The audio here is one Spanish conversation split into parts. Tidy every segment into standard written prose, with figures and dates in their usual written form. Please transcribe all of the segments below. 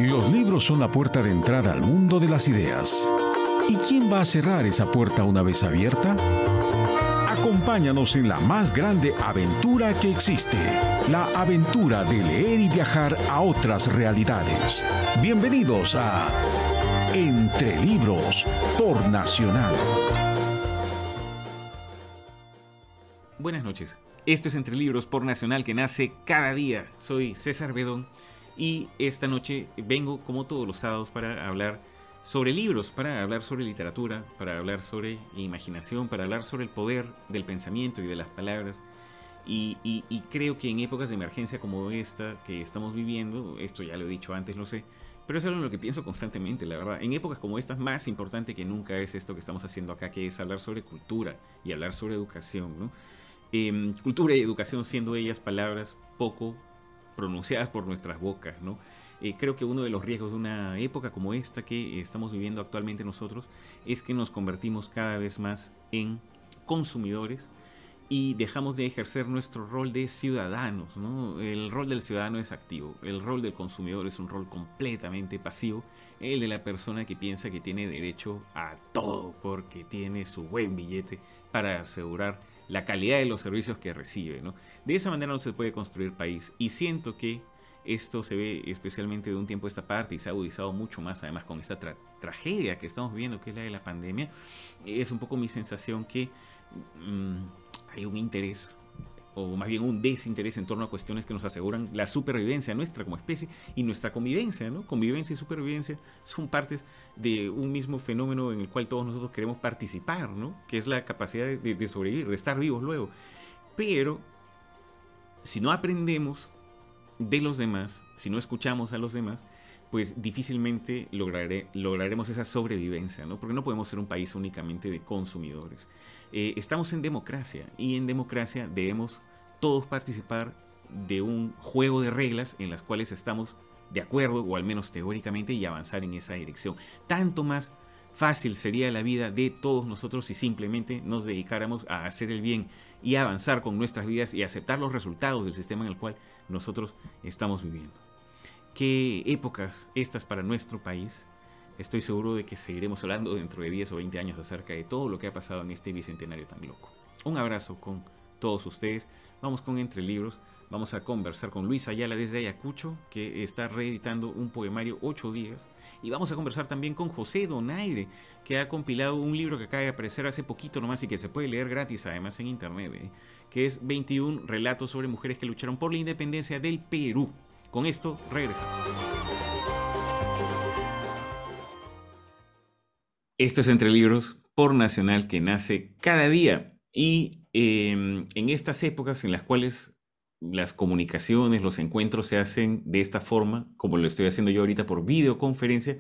Los libros son la puerta de entrada al mundo de las ideas. ¿Y quién va a cerrar esa puerta una vez abierta? Acompáñanos en la más grande aventura que existe, la aventura de leer y viajar a otras realidades. Bienvenidos a Entre Libros por Nacional. Buenas noches. Esto es Entre Libros por Nacional, que nace cada día. Soy César Bedón y esta noche vengo, como todos los sábados, para hablar sobre libros, para hablar sobre literatura, para hablar sobre imaginación, para hablar sobre el poder del pensamiento y de las palabras. Y creo que en épocas de emergencia como esta que estamos viviendo, esto ya lo he dicho antes, lo sé, pero es algo en lo que pienso constantemente, la verdad. En épocas como estas, más importante que nunca es esto que estamos haciendo acá, que es hablar sobre cultura y hablar sobre educación, ¿no? Cultura y educación siendo ellas palabras poco pronunciadas por nuestras bocas, ¿no? Creo que uno de los riesgos de una época como esta que estamos viviendo actualmente nosotros es que nos convertimos cada vez más en consumidores y dejamos de ejercer nuestro rol de ciudadanos, ¿no? El rol del ciudadano es activo, el rol del consumidor es un rol completamente pasivo, el de la persona que piensa que tiene derecho a todo porque tiene su buen billete para asegurar la calidad de los servicios que recibe, ¿no? De esa manera no se puede construir país, y siento que esto se ve especialmente de un tiempo a esta parte y se ha agudizado mucho más además con esta tragedia que estamos viviendo, que es la de la pandemia. Es un poco mi sensación que hay un interés, o más bien un desinterés en torno a cuestiones que nos aseguran la supervivencia nuestra como especie y nuestra convivencia, ¿no? Convivencia y supervivencia son partes de un mismo fenómeno en el cual todos nosotros queremos participar, ¿no? Que es la capacidad de sobrevivir, de estar vivos luego. Pero si no aprendemos de los demás, si no escuchamos a los demás, pues difícilmente lograremos esa sobrevivencia, ¿no? Porque no podemos ser un país únicamente de consumidores. Estamos en democracia, y en democracia debemos todos participar de un juego de reglas en las cuales estamos de acuerdo, o al menos teóricamente, y avanzar en esa dirección. Tanto más fácil sería la vida de todos nosotros si simplemente nos dedicáramos a hacer el bien y a avanzar con nuestras vidas y aceptar los resultados del sistema en el cual nosotros estamos viviendo. ¿Qué épocas estas para nuestro país? Estoy seguro de que seguiremos hablando dentro de 10 o 20 años acerca de todo lo que ha pasado en este bicentenario tan loco. Un abrazo con todos ustedes. Vamos con Entre Libros. Vamos a conversar con Luis Ayala desde Ayacucho, que está reeditando un poemario 8 días. Y vamos a conversar también con José Donaire, que ha compilado un libro que acaba de aparecer hace poquito nomás y que se puede leer gratis además en internet, que es 21 relatos sobre mujeres que lucharon por la independencia del Perú. Con esto regresamos. Esto es Entre Libros por Nacional, que nace cada día. Y en estas épocas en las cuales las comunicaciones, los encuentros se hacen de esta forma, como lo estoy haciendo yo ahorita por videoconferencia,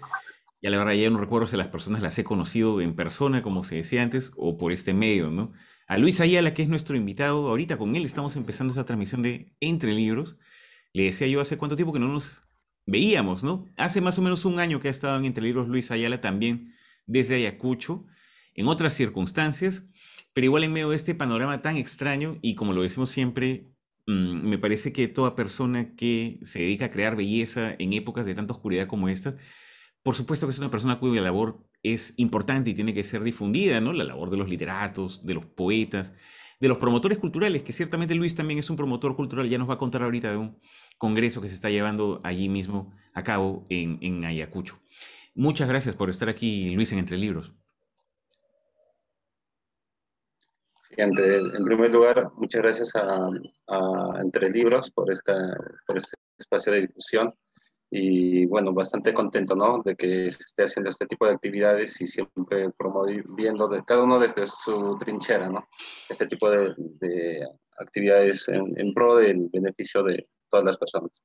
ya la verdad ya no recuerdo si las personas las he conocido en persona, como se decía antes, o por este medio, ¿no? A Luis Ayala, que es nuestro invitado, ahorita con él estamos empezando esta transmisión de Entre Libros. Le decía yo hace cuánto tiempo que no nos veíamos, ¿no? Hace más o menos un año que ha estado en Entre Libros Luis Ayala, también desde Ayacucho, en otras circunstancias, pero igual en medio de este panorama tan extraño, y como lo decimos siempre, me parece que toda persona que se dedica a crear belleza en épocas de tanta oscuridad como estas, por supuesto que es una persona cuya labor es importante y tiene que ser difundida, ¿no? La labor de los literatos, de los poetas, de los promotores culturales, que ciertamente Luis también es un promotor cultural. Ya nos va a contar ahorita de un congreso que se está llevando allí mismo a cabo en Ayacucho. Muchas gracias por estar aquí, Luis, en Entre Libros. Sí, en primer lugar, muchas gracias a Entre Libros por este espacio de difusión. Y bueno, bastante contento, ¿no? De que se esté haciendo este tipo de actividades y siempre promoviendo cada uno desde su trinchera, ¿no? Este tipo de actividades en pro del beneficio de todas las personas.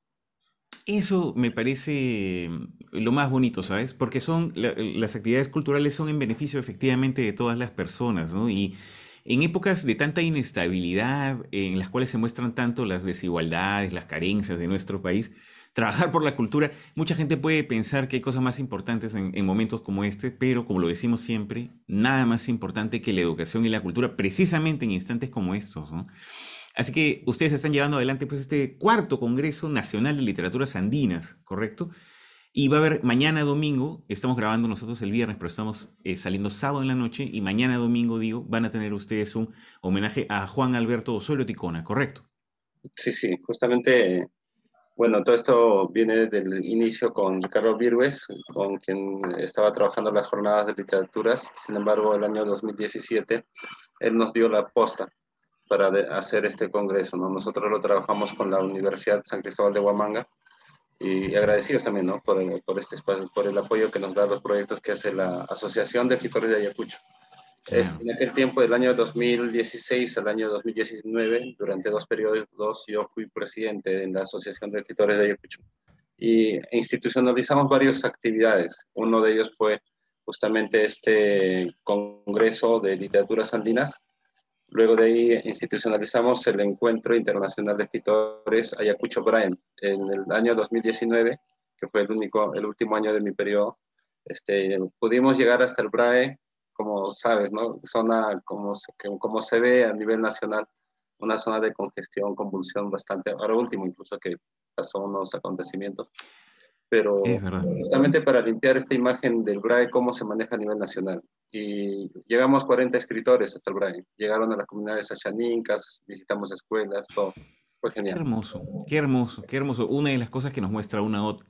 Eso me parece lo más bonito, ¿sabes? Porque las actividades culturales son en beneficio efectivamente de todas las personas, ¿no? Y en épocas de tanta inestabilidad, en las cuales se muestran tanto las desigualdades, las carencias de nuestro país, trabajar por la cultura, mucha gente puede pensar que hay cosas más importantes en momentos como este, pero como lo decimos siempre, nada más importante que la educación y la cultura, precisamente en instantes como estos, ¿no? Así que ustedes están llevando adelante pues este cuarto Congreso Nacional de Literaturas Andinas, ¿correcto? Y va a haber mañana domingo, estamos grabando nosotros el viernes, pero estamos saliendo sábado en la noche, y mañana domingo, digo, van a tener ustedes un homenaje a Juan Alberto Osorio Ticona, ¿correcto? Sí, sí, justamente, bueno, todo esto viene del inicio con Ricardo Virgües, con quien estaba trabajando las jornadas de literaturas. Sin embargo, el año 2017, él nos dio la posta para hacer este congreso, ¿no? Nosotros lo trabajamos con la Universidad San Cristóbal de Huamanga, y agradecidos también, ¿no? Por este espacio, por el apoyo que nos da los proyectos que hace la Asociación de Escritores de Ayacucho. Claro. En aquel tiempo, del año 2016 al año 2019, durante 2 periodos, yo fui presidente en la Asociación de Escritores de Ayacucho, y institucionalizamos varias actividades. Uno de ellos fue justamente este Congreso de Literaturas Andinas. Luego de ahí institucionalizamos el Encuentro Internacional de Escritores Ayacucho Braem en el año 2019, que fue el último año de mi periodo. Pudimos llegar hasta el BRAE, como sabes, ¿no? Zona, como se ve a nivel nacional, una zona de congestión, convulsión bastante, ahora último incluso que pasó unos acontecimientos, Es pero verdad. justamente para limpiar esta imagen del BRAE, cómo se maneja a nivel nacional. Y llegamos 40 escritores hasta el BRAE, llegaron a las comunidades achanincas, visitamos escuelas, todo. Fue Qué genial. hermoso, qué hermoso, qué hermoso. Una de las cosas que nos muestra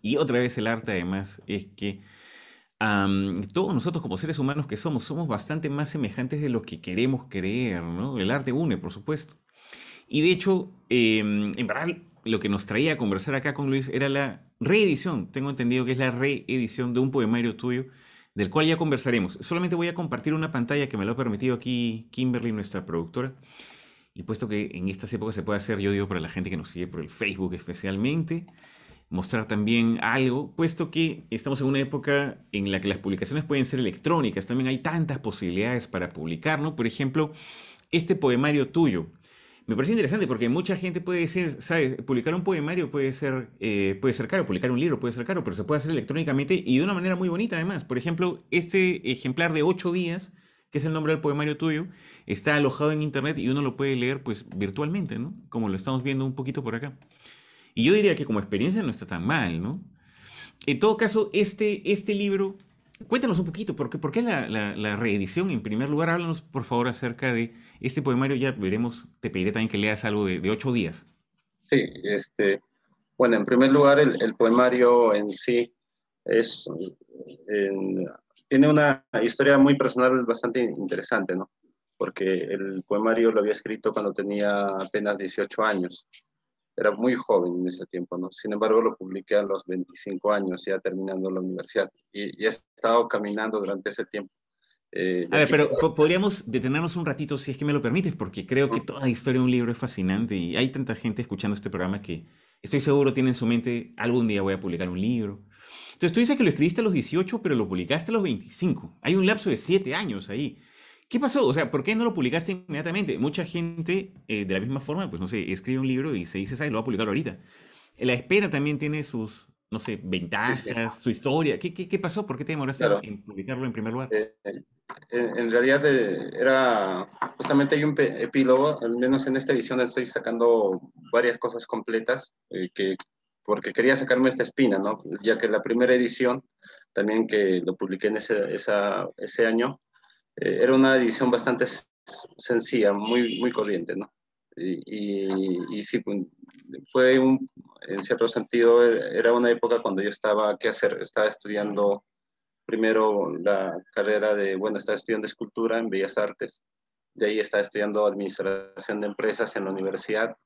y otra vez el arte, además, es que todos nosotros como seres humanos que somos bastante más semejantes de lo que queremos creer, ¿no? El arte une, por supuesto. Y de hecho, en verdad, lo que nos traía a conversar acá con Luis era la reedición. Tengo entendido que es la reedición de un poemario tuyo, del cual ya conversaremos. Solamente voy a compartir una pantalla que me lo ha permitido aquí Kimberly, nuestra productora. Y puesto que en estas épocas se puede hacer, yo digo, para la gente que nos sigue por el Facebook especialmente, mostrar también algo, puesto que estamos en una época en la que las publicaciones pueden ser electrónicas. También hay tantas posibilidades para publicar, ¿no? Por ejemplo, este poemario tuyo. Me parece interesante porque mucha gente puede decir, ¿sabes? Publicar un poemario puede ser caro, publicar un libro puede ser caro, pero se puede hacer electrónicamente y de una manera muy bonita además. Por ejemplo, este ejemplar de 8 días, que es el nombre del poemario tuyo, está alojado en internet y uno lo puede leer pues virtualmente, ¿no? Como lo estamos viendo un poquito por acá. Y yo diría que como experiencia no está tan mal, ¿no? En todo caso, este libro, cuéntanos un poquito, por qué la reedición? En primer lugar, háblanos por favor acerca de este poemario. Ya veremos, te pediré también que leas algo de 8 días. Sí, bueno, en primer lugar, el poemario en sí es, en- tiene una historia muy personal bastante interesante, ¿no? Porque el poemario lo había escrito cuando tenía apenas 18 años. Era muy joven en ese tiempo, ¿no? Sin embargo, lo publiqué a los 25 años, ya terminando la universidad. Y he estado caminando durante ese tiempo. De A ver, aquí pero podríamos detenernos un ratito si es que me lo permites, porque creo que toda la historia de un libro es fascinante y hay tanta gente escuchando este programa que estoy seguro tiene en su mente, algún día voy a publicar un libro. Entonces tú dices que lo escribiste a los 18, pero lo publicaste a los 25. Hay un lapso de 7 años ahí. ¿Qué pasó? O sea, ¿por qué no lo publicaste inmediatamente? Mucha gente, de la misma forma, pues no sé, escribe un libro y se dice, ¿sabes? Lo va a publicar ahorita. La espera también tiene sus, no sé, sí, sí, ventajas, su historia. ¿Qué pasó? ¿Por qué te demoraste claro. en publicarlo en primer lugar? En realidad era, justamente hay un epílogo, al menos en esta edición estoy sacando varias cosas completas, porque quería sacarme esta espina, ¿no? Ya que la primera edición, también que lo publiqué en ese año, era una edición bastante sencilla, muy, muy corriente, ¿no? Y sí, pues, en cierto sentido, era una época cuando yo estaba, ¿qué hacer? Estaba estudiando primero la carrera bueno, estaba estudiando escultura en Bellas Artes, de ahí estaba estudiando administración de empresas en la universidad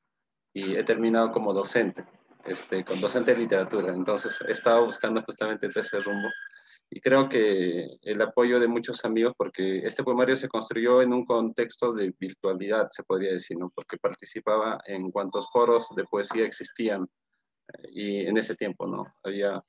y he terminado como docente, con docente de literatura. Entonces he estado buscando justamente todo ese rumbo y creo que el apoyo de muchos amigos, porque este poemario se construyó en un contexto de virtualidad, se podría decir, ¿no? Porque participaba en cuantos foros de poesía existían y en ese tiempo, ¿no? Había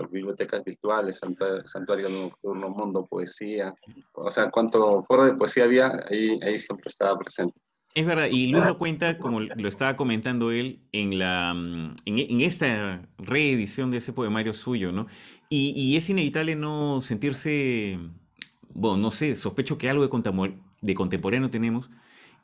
bibliotecas virtuales, Santuario Nocturno, Mundo Poesía, o sea, cuánto foro de poesía había, ahí siempre estaba presente. Es verdad, y Luis lo cuenta, como lo estaba comentando él, en esta reedición de ese poemario suyo, ¿no? Y es inevitable no sentirse, bueno, no sé, sospecho que algo de contemporáneo tenemos,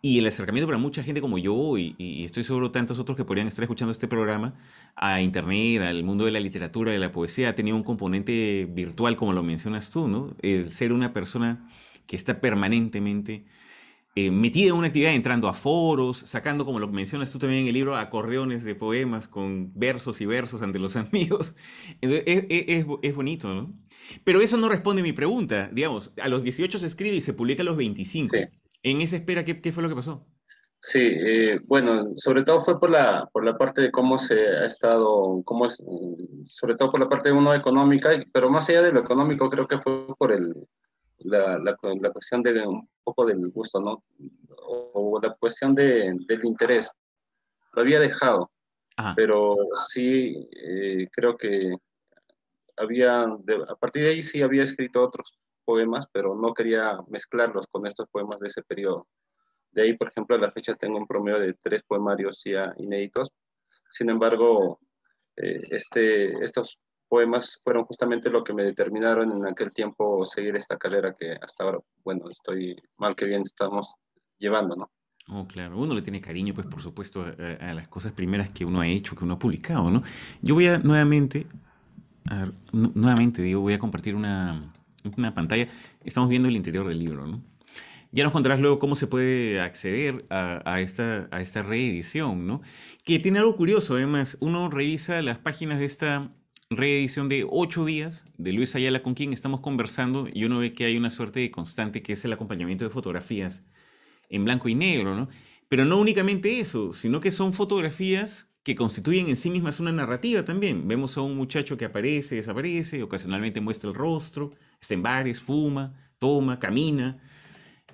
Y el acercamiento para mucha gente como yo y estoy seguro tantos otros que podrían estar escuchando este programa a Internet, al mundo de la literatura, de la poesía, ha tenido un componente virtual, como lo mencionas tú, ¿no? El ser una persona que está permanentemente metida en una actividad, entrando a foros, sacando, como lo mencionas tú también en el libro, acordeones de poemas con versos y versos ante los amigos. Entonces, es bonito, ¿no? Pero eso no responde a mi pregunta. Digamos, a los 18 se escribe y se publica a los Sí, 25. En esa espera, ¿qué fue lo que pasó? sí, bueno, sobre todo fue por la parte de cómo se ha estado, cómo es, sobre todo por la parte uno económica, pero más allá de lo económico, creo que fue por la cuestión de un poco del gusto, ¿no? O la cuestión del interés. Lo había dejado, Ajá. pero sí creo que a partir de ahí sí había escrito otros poemas, pero no quería mezclarlos con estos poemas de ese periodo. De ahí, por ejemplo, a la fecha tengo un promedio de 3 poemarios ya inéditos. Sin embargo, estos poemas fueron justamente lo que me determinaron en aquel tiempo seguir esta carrera que hasta ahora, bueno, estoy mal que bien estamos llevando, ¿no? Oh, claro. Uno le tiene cariño, pues, por supuesto, a las cosas primeras que uno ha hecho, que uno ha publicado, ¿no? Yo voy a nuevamente, nuevamente digo, voy a compartir una pantalla. Estamos viendo el interior del libro, ¿no? Ya nos contarás luego cómo se puede acceder a esta reedición, ¿no? Que tiene algo curioso, además, uno revisa las páginas de esta reedición de 8 días de Luis Ayala con quien estamos conversando y uno ve que hay una suerte de constante que es el acompañamiento de fotografías en blanco y negro, ¿no? Pero no únicamente eso, sino que son fotografías que constituyen en sí mismas una narrativa también. Vemos a un muchacho que aparece, desaparece, ocasionalmente muestra el rostro, está en bares, fuma, toma, camina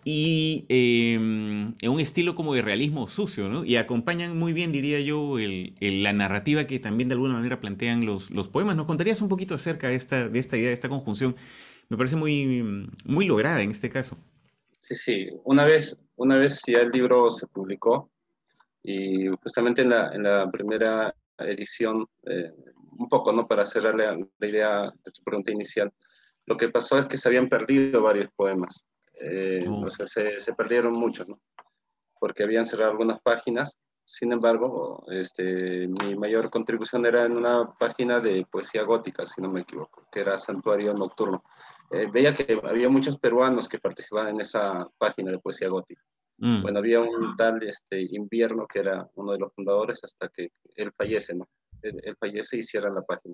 y en un estilo como de realismo sucio, ¿no? Y acompañan muy bien, diría yo, la narrativa que también de alguna manera plantean los poemas. ¿Nos contarías un poquito acerca de esta idea, de esta conjunción? Me parece muy lograda en este caso. Sí, sí. Una vez ya el libro se publicó y justamente en la primera edición, un poco, ¿no? Para cerrar la idea de tu pregunta inicial, lo que pasó es que se habían perdido varios poemas. O Oh, sea, se perdieron muchos, ¿no? Porque habían cerrado algunas páginas. Sin embargo, mi mayor contribución era en una página de poesía gótica, si no me equivoco, que era Santuario Nocturno. Veía que había muchos peruanos que participaban en esa página de poesía gótica. mm, Bueno, había un tal Invierno que era uno de los fundadores hasta que él fallece, ¿no? Él fallece y cierran la página.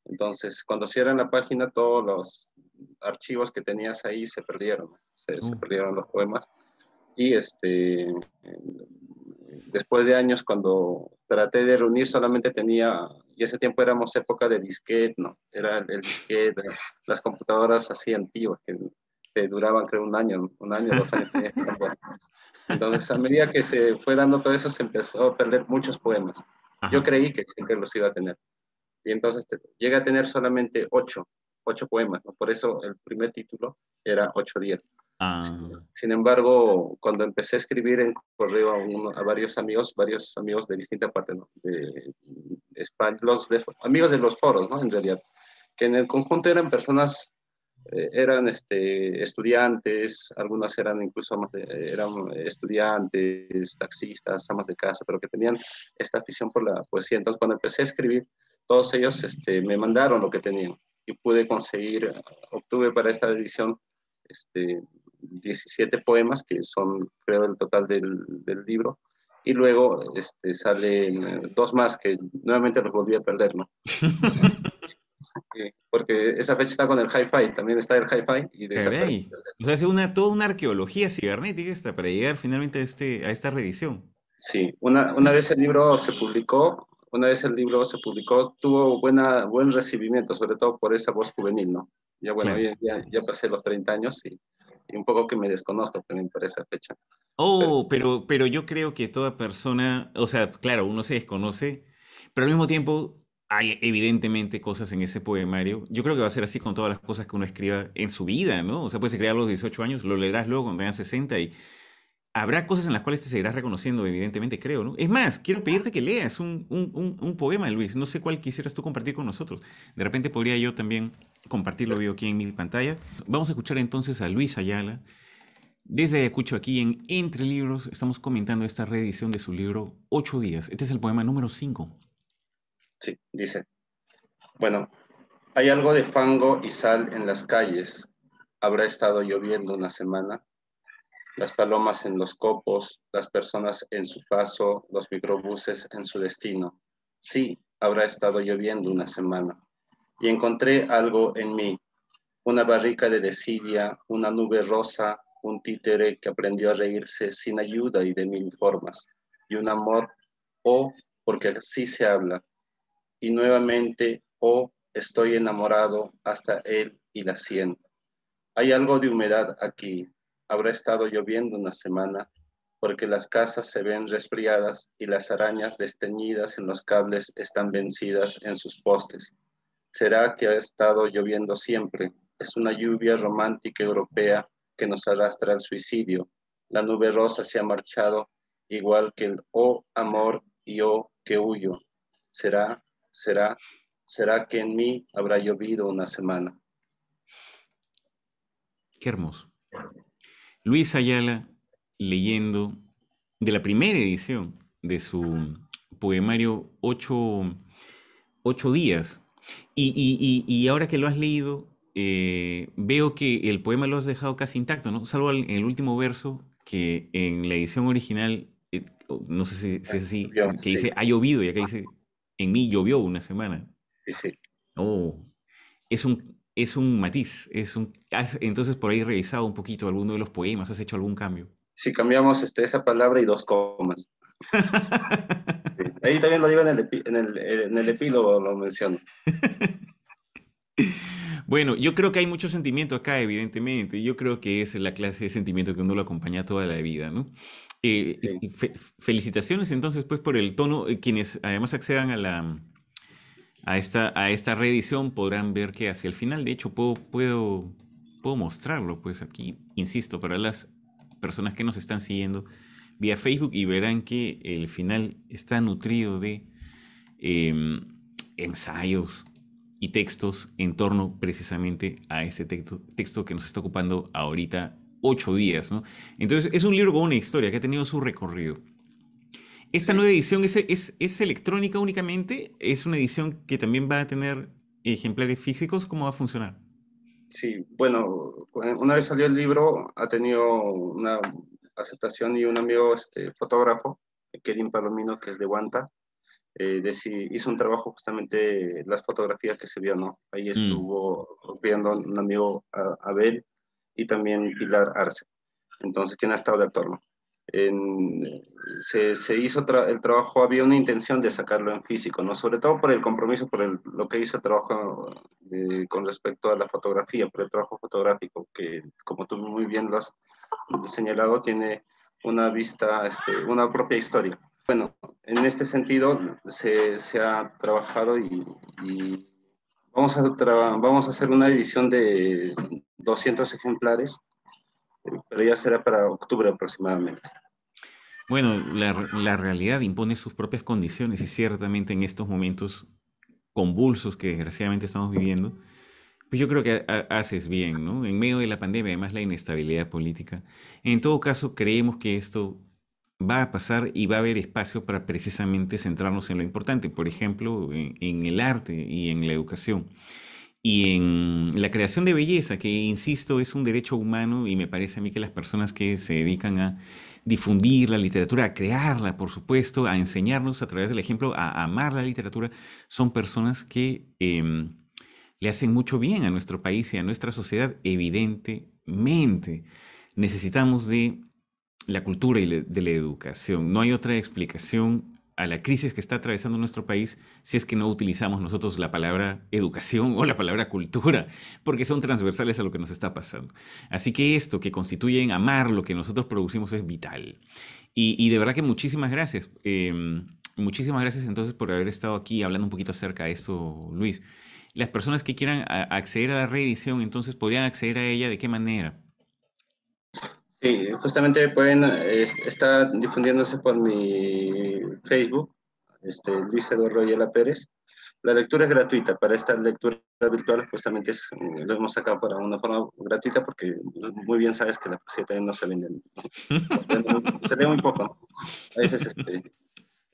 Entonces, cuando cierran la página, todos los archivos que tenías ahí se perdieron, ¿no? Se oh, perdieron los poemas. Y después de años, cuando traté de reunir, solamente tenía, y ese tiempo éramos época de disquete, ¿no? Era el disquete, las computadoras así antiguas, que duraban creo 1 año, 2 años tenía que cambiar. Entonces, a medida que se fue dando todo eso, se empezó a perder muchos poemas. Yo ajá. creí que siempre los iba a tener. Y entonces llegué a tener solamente ocho poemas, ¿no? Por eso el primer título era 8 días. Ah, Sin embargo, cuando empecé a escribir en correo a varios amigos de distinta parte, ¿no? De España, amigos de los foros, ¿no? En realidad, que en el conjunto eran personas, eran estudiantes, algunas eran incluso eran estudiantes, taxistas, amas de casa, pero que tenían esta afición por la poesía. Entonces, cuando empecé a escribir, todos ellos me mandaron lo que tenían y pude conseguir, obtuve para esta edición este, 17 poemas, que son, creo, el total del libro, y luego salen 2 más que nuevamente los volví a perder, ¿no? Porque esa fecha está con el hi-fi, también está el hi-fi y desapareció. caray. O sea, hace toda una arqueología cibernética esta para llegar finalmente a esta reedición. Sí, una vez el libro se publicó, tuvo buen recibimiento, sobre todo por esa voz juvenil, ¿no? Ya bueno, Claro. ya pasé los 30 años y un poco que me desconozco también por esa fecha. Pero Oh, pero yo creo que toda persona, o sea, claro, uno se desconoce, pero al mismo tiempo hay evidentemente cosas en ese poemario. Yo creo que va a ser así con todas las cosas que uno escriba en su vida, ¿no? O sea, puedes escribir a los 18 años, lo leerás luego cuando tengas 60 y habrá cosas en las cuales te seguirás reconociendo, evidentemente, creo, ¿no? Es más, quiero pedirte que leas un poema, Luis. No sé cuál quisieras tú compartir con nosotros. De repente podría yo también compartirlo yo aquí en mi pantalla. Vamos a escuchar entonces a Luis Ayala Desde Ayacucho, aquí en Entre Libros, estamos comentando esta reedición de su libro 8 días. Este es el poema número 5. Sí, dice, bueno, hay algo de fango y sal en las calles. Habrá estado lloviendo una semana. Las palomas en los copos, las personas en su paso, los microbuses en su destino. Sí, habrá estado lloviendo una semana. Y encontré algo en mí, una barrica de desidia, una nube rosa, un títere que aprendió a reírse sin ayuda y de mil formas, y un amor, oh, porque así se habla, y nuevamente, oh, estoy enamorado hasta él y la siento. Hay algo de humedad aquí. Habrá estado lloviendo una semana porque las casas se ven resfriadas y las arañas desteñidas en los cables están vencidas en sus postes. ¿Será que ha estado lloviendo siempre? Es una lluvia romántica europea que nos arrastra al suicidio. La nube rosa se ha marchado igual que el oh amor y oh que huyo. ¿Será, será, será que en mí habrá llovido una semana? Qué hermoso. Luis Ayala leyendo de la primera edición de su poemario Ocho días. Y ahora que lo has leído, veo que el poema lo has dejado casi intacto, ¿no? Salvo en el último verso, que en la edición original, no sé si es así, Llovió, que sí, dice ha llovido y acá dice en mí llovió una semana. sí, sí. Oh, es un matiz, entonces por ahí he revisado un poquito alguno de los poemas, has hecho algún cambio. Si cambiamos esa palabra y dos comas. Sí. Ahí también lo digo en el epílogo, lo menciono. Bueno, yo creo que hay mucho sentimiento acá, evidentemente. Yo creo que es la clase de sentimiento que uno lo acompaña toda la vida, ¿no? Sí, Felicitaciones entonces, pues, por el tono. Quienes además accedan a esta reedición podrán ver que hacia el final, de hecho, puedo mostrarlo, pues aquí, insisto, para las personas que nos están siguiendo vía Facebook y verán que el final está nutrido de ensayos y textos en torno precisamente a ese texto que nos está ocupando ahorita 8 días, ¿no? Entonces es un libro con una historia que ha tenido su recorrido. Esta sí, nueva edición es electrónica únicamente, es una edición que también va a tener ejemplares físicos, ¿cómo va a funcionar? sí. Bueno, una vez salió el libro, ha tenido una aceptación y un amigo fotógrafo, Kevin Palomino, que es de Guanta, hizo un trabajo justamente las fotografías que se vio, ¿no? Ahí Mm. estuvo viendo un amigo, Abel, y también Pilar Arce. Entonces, ¿quién ha estado de actor, no? En- se hizo el trabajo, había una intención de sacarlo en físico, ¿no? Sobre todo por el compromiso, lo que hizo el trabajo con respecto a la fotografía, por el trabajo fotográfico, que como tú muy bien lo has señalado, tiene una vista, una propia historia. Bueno, en este sentido se ha trabajado y vamos a hacer una edición de 200 ejemplares, pero ya será para octubre aproximadamente. Bueno, la realidad impone sus propias condiciones y ciertamente en estos momentos convulsos que desgraciadamente estamos viviendo, pues yo creo que haces bien, ¿no? En medio de la pandemia, además la inestabilidad política. En todo caso, creemos que esto va a pasar y va a haber espacio para precisamente centrarnos en lo importante, por ejemplo, en el arte y en la educación. Y en la creación de belleza, que insisto, es un derecho humano y me parece a mí que las personas que se dedican a difundir la literatura, a crearla, por supuesto, a enseñarnos a través del ejemplo, a amar la literatura, son personas que le hacen mucho bien a nuestro país y a nuestra sociedad, evidentemente. Necesitamos de la cultura y de la educación. No hay otra explicación a la crisis que está atravesando nuestro país si es que no utilizamos nosotros la palabra educación o la palabra cultura, porque son transversales a lo que nos está pasando. Así que esto que constituye amar lo que nosotros producimos es vital. Y de verdad que muchísimas gracias. Muchísimas gracias entonces por haber estado aquí hablando un poquito acerca de eso, Luis. Las personas que quieran acceder a la reedición, entonces podrían acceder a ella de qué manera. Sí, justamente está difundiéndose por mi Facebook, Luis Eduardo Ayala Pérez. La lectura es gratuita. Para esta lectura virtual, justamente lo hemos sacado para una forma gratuita porque muy bien sabes que la poesía también no se vende. Se lee muy poco. A veces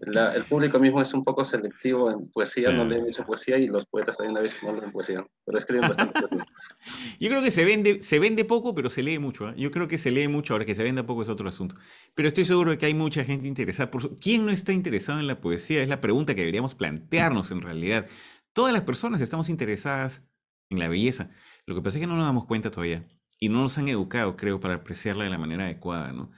el público mismo es un poco selectivo en poesía, no lee mucha poesía, y los poetas también a veces no leen poesía, pero escriben bastante poesía. Yo creo que se vende poco, pero se lee mucho, ¿eh? Yo creo que se lee mucho, ahora que se venda poco es otro asunto. Pero estoy seguro de que hay mucha gente interesada. ¿Quién no está interesado en la poesía? Es la pregunta que deberíamos plantearnos en realidad. Todas las personas estamos interesadas en la belleza. Lo que pasa es que no nos damos cuenta todavía y no nos han educado, creo, para apreciarla de la manera adecuada, ¿no?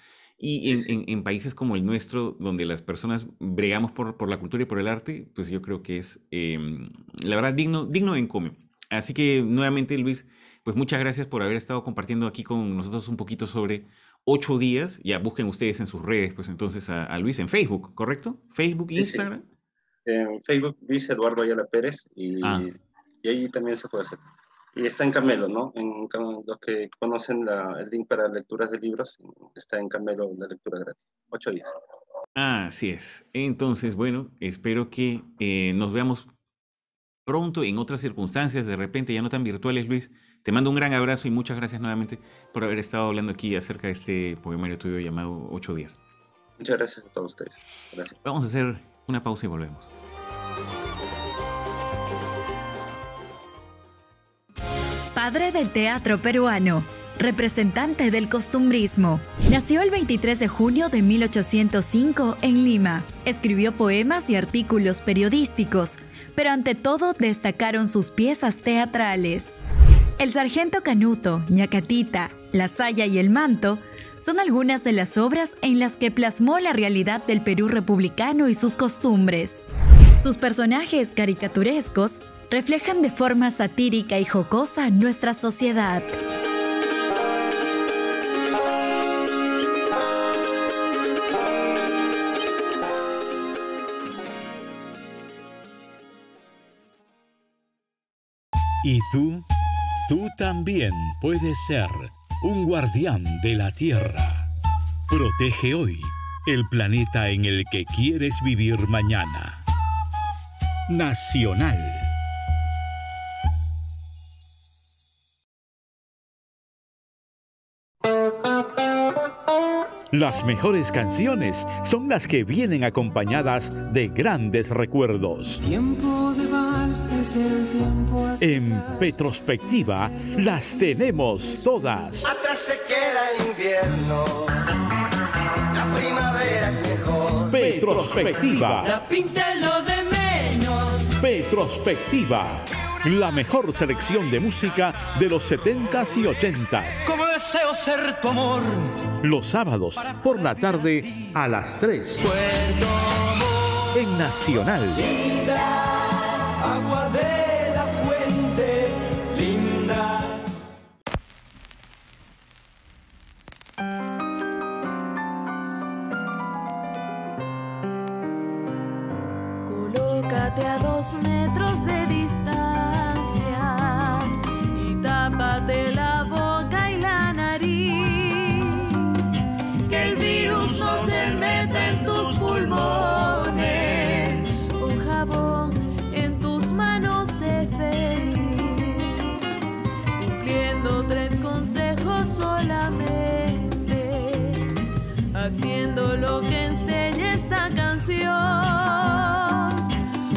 Y en países como el nuestro, donde las personas bregamos por la cultura y por el arte, pues yo creo que es, la verdad, digno de encomio. Así que, nuevamente, Luis, pues muchas gracias por haber estado compartiendo aquí con nosotros un poquito sobre 8 días. Ya busquen ustedes en sus redes, pues entonces a Luis en Facebook, ¿correcto? Facebook, Instagram. Sí. En Facebook, Luis Eduardo Ayala Pérez, y ahí también se puede hacer. Y está en Camelo, ¿no? Los que conocen el link para lecturas de libros, está en Camelo la lectura gratis. 8 días. Así es. Entonces, bueno, espero que nos veamos pronto en otras circunstancias, de repente ya no tan virtuales, Luis. Te mando un gran abrazo y muchas gracias nuevamente por haber estado hablando aquí acerca de este poemario tuyo llamado 8 días. Muchas gracias a todos ustedes. Gracias. Vamos a hacer una pausa y volvemos. Padre del teatro peruano, representante del costumbrismo. Nació el 23 de junio de 1805 en Lima. Escribió poemas y artículos periodísticos, pero ante todo destacaron sus piezas teatrales. El Sargento Canuto, Ñacatita, La Saya y El Manto son algunas de las obras en las que plasmó la realidad del Perú republicano y sus costumbres. Sus personajes caricaturescos reflejan de forma satírica y jocosa nuestra sociedad. ¿Y tú? Tú también puedes ser un guardián de la Tierra. Protege hoy el planeta en el que quieres vivir mañana. Nacional. Las mejores canciones son las que vienen acompañadas de grandes recuerdos. Tiempo de vals es el tiempo. En Petrospectiva las tenemos todas. Atrás se queda el invierno. La primavera es mejor. Petrospectiva. La pinta es lo de menos. Petrospectiva. La mejor selección de música de los 70s y 80s. Como deseo ser tu amor. Los sábados por la tarde a las 3. En Nacional. Linda, agua de la fuente, linda. Colócate a 2 metros de distancia y tápate la boca y la nariz, que el virus no se meta en tus pulmones. Con jabón en tus manos sé feliz, cumpliendo 3 consejos solamente, haciendo lo que enseña esta canción.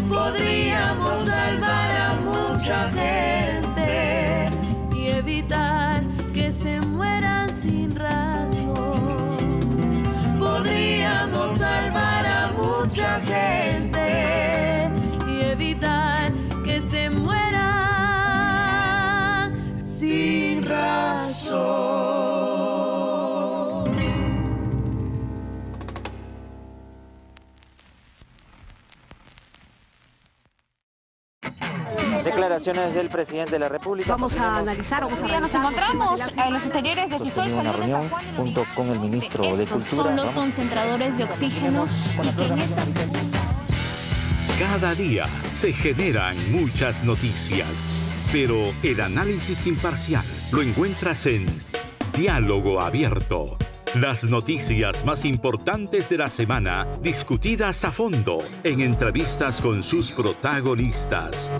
Podríamos salvar a mucha gente y evitar que se mueran sin razón. Podríamos salvar a mucha gente y evitar que se mueran sin razón. Declaraciones del presidente de la República. Vamos a analizar. Nos encontramos en los exteriores de Sisol. Una reunión junto con el ministro de Cultura. Son los concentradores de oxígeno. Cada día se generan muchas noticias, pero el análisis imparcial lo encuentras en Diálogo Abierto, Las noticias más importantes de la semana, discutidas a fondo en entrevistas con sus protagonistas.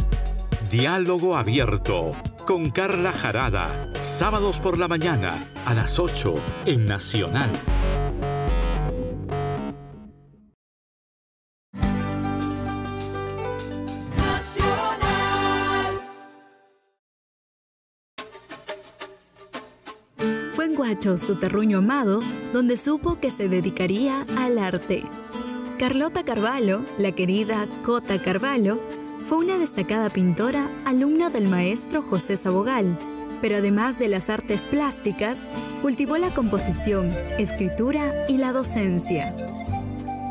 Diálogo Abierto con Carla Jarada, sábados por la mañana a las 8 en Nacional. Fue en Huacho, su terruño amado, donde supo que se dedicaría al arte. Carlota Carvalho, la querida Cota Carvalho, fue una destacada pintora, alumna del maestro José Sabogal, pero además de las artes plásticas, cultivó la composición, escritura y la docencia.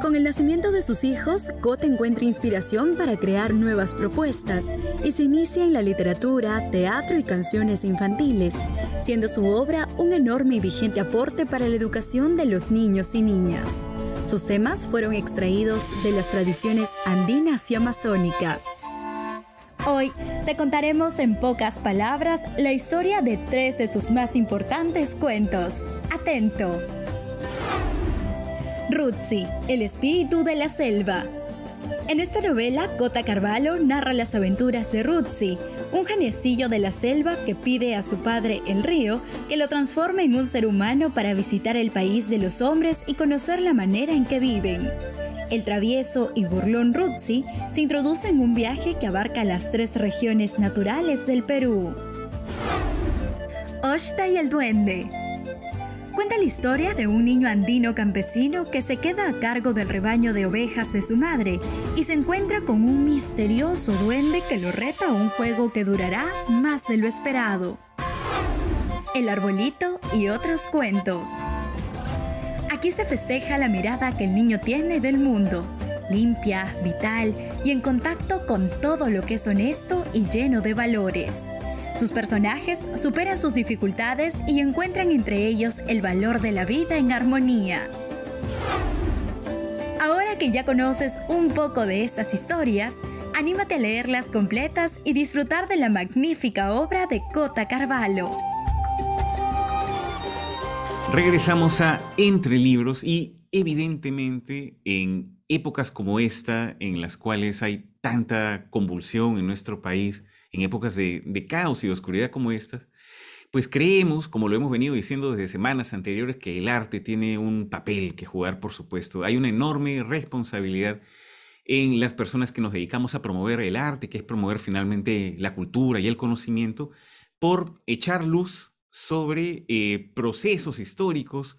Con el nacimiento de sus hijos, Cota encuentra inspiración para crear nuevas propuestas y se inicia en la literatura, teatro y canciones infantiles, siendo su obra un enorme y vigente aporte para la educación de los niños y niñas. Sus temas fueron extraídos de las tradiciones andinas y amazónicas. Hoy te contaremos en pocas palabras la historia de 3 de sus más importantes cuentos. ¡Atento! Rutsi, el espíritu de la selva. En esta novela, Cota Carvalho narra las aventuras de Rutsi, un geniecillo de la selva que pide a su padre, el río, que lo transforme en un ser humano para visitar el país de los hombres y conocer la manera en que viven. El travieso y burlón Rutsi se introduce en un viaje que abarca las 3 regiones naturales del Perú. Oshta y el duende. Cuenta la historia de un niño andino campesino que se queda a cargo del rebaño de ovejas de su madre y se encuentra con un misterioso duende que lo reta a un juego que durará más de lo esperado. El arbolito y otros cuentos. Aquí se festeja la mirada que el niño tiene del mundo, limpia, vital y en contacto con todo lo que es honesto y lleno de valores. Sus personajes superan sus dificultades y encuentran entre ellos el valor de la vida en armonía. Ahora que ya conoces un poco de estas historias, anímate a leerlas completas y disfrutar de la magnífica obra de Cota Carvalho. Regresamos a Entre Libros y evidentemente en épocas como esta, en las cuales hay tanta convulsión en nuestro país, en épocas de caos y de oscuridad como estas, pues creemos, como lo hemos venido diciendo desde semanas anteriores, que el arte tiene un papel que jugar, por supuesto. Hay una enorme responsabilidad en las personas que nos dedicamos a promover el arte, que es promover finalmente la cultura y el conocimiento, por echar luz sobre procesos históricos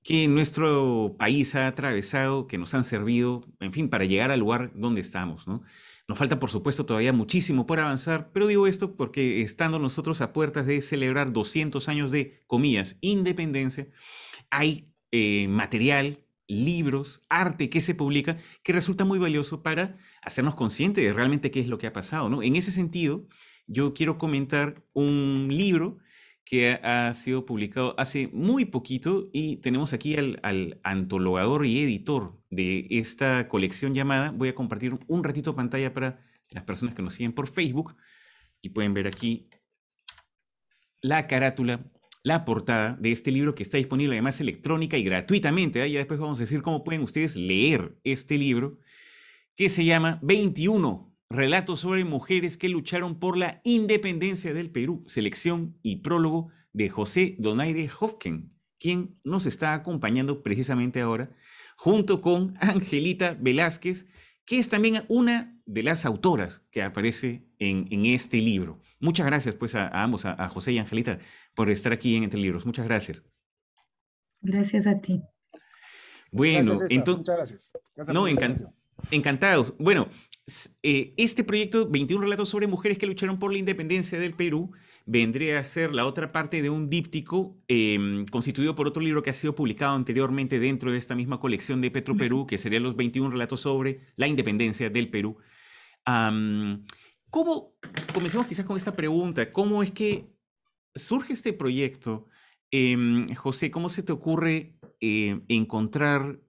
que nuestro país ha atravesado, que nos han servido, en fin, para llegar al lugar donde estamos, ¿no? Nos falta, por supuesto, todavía muchísimo por avanzar, pero digo esto porque estando nosotros a puertas de celebrar 200 años de, comillas, independencia, hay material, libros, arte que se publica que resulta muy valioso para hacernos conscientes de realmente qué es lo que ha pasado, ¿no? En ese sentido, yo quiero comentar un libro que ha sido publicado hace muy poquito y tenemos aquí al antologador y editor de esta colección llamada, voy a compartir un ratito pantalla para las personas que nos siguen por Facebook y pueden ver aquí la carátula, la portada de este libro que está disponible además electrónica y gratuitamente, ¿eh? Ya después vamos a decir cómo pueden ustedes leer este libro que se llama 21 Relatos sobre mujeres que lucharon por la independencia del Perú, selección y prólogo de José Donaire Hofken, quien nos está acompañando precisamente ahora, junto con Angelita Velázquez, que es también una de las autoras que aparece en este libro. Muchas gracias pues a ambos, a José y Angelita, por estar aquí en Entre Libros. Muchas gracias. Gracias a ti. Bueno, gracias, entonces... Muchas gracias. Gracias no, por la invitación. encantados. Bueno, este proyecto, 21 relatos sobre mujeres que lucharon por la independencia del Perú, vendría a ser la otra parte de un díptico constituido por otro libro que ha sido publicado anteriormente dentro de esta misma colección de Petro Perú, que serían los 21 relatos sobre la independencia del Perú. Comencemos quizás con esta pregunta, ¿cómo es que surge este proyecto? José, ¿cómo se te ocurre encontrar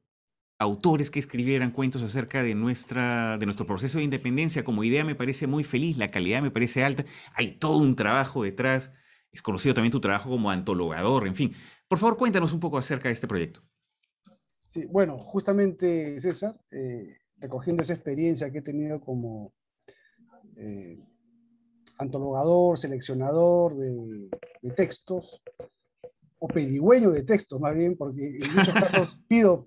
autores que escribieran cuentos acerca de nuestro proceso de independencia? Como idea me parece muy feliz, la calidad me parece alta, hay todo un trabajo detrás, es conocido también tu trabajo como antologador, en fin. Por favor, cuéntanos un poco acerca de este proyecto. Sí, bueno, justamente, César, recogiendo esa experiencia que he tenido como antologador, seleccionador de textos, o pedigüeño de textos más bien, porque en muchos casos pido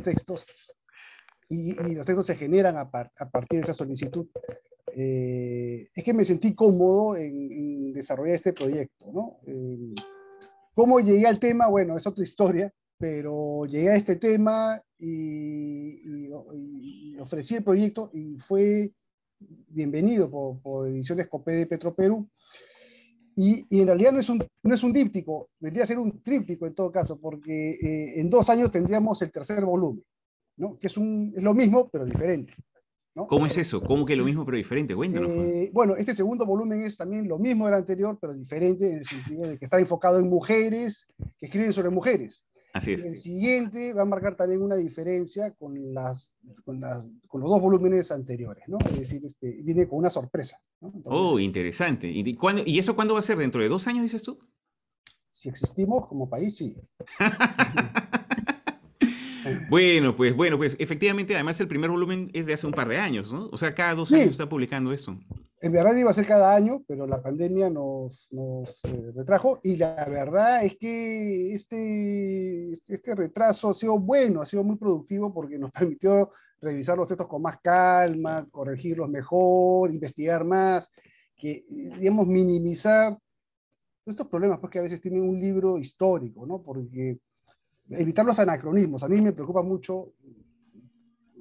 textos y los textos se generan a partir de esa solicitud. Es que me sentí cómodo en desarrollar este proyecto, ¿no? ¿Cómo llegué al tema? Bueno, es otra historia, pero llegué a este tema y ofrecí el proyecto y fue bienvenido por Ediciones Copé de Petroperú. Y en realidad no es un díptico, vendría a ser un tríptico en todo caso, porque en 2 años tendríamos el tercer volumen, ¿no? Que es lo mismo, pero diferente, ¿no? ¿Cómo es eso? ¿Cómo que lo mismo, pero diferente? Cuéntanos. Bueno, este segundo volumen es también lo mismo del anterior, pero diferente en el sentido de que está enfocado en mujeres que escriben sobre mujeres. Así es. El siguiente va a marcar también una diferencia con los 2 volúmenes anteriores, ¿no? Es decir, viene con una sorpresa, ¿no? Entonces, interesante. ¿Y eso cuándo va a ser? ¿Dentro de 2 años, dices tú? Si existimos como país, sí. Bueno, pues efectivamente, además el primer volumen es de hace un par de años, ¿no? O sea, cada 2 años está publicando esto. En verdad iba a ser cada año, pero la pandemia nos retrajo, y la verdad es que este retraso ha sido bueno, ha sido muy productivo porque nos permitió revisar los textos con más calma, corregirlos mejor, investigar más, digamos, minimizar estos problemas pues, que a veces tienen un libro histórico, ¿no? Porque evitar los anacronismos, a mí me preocupa mucho,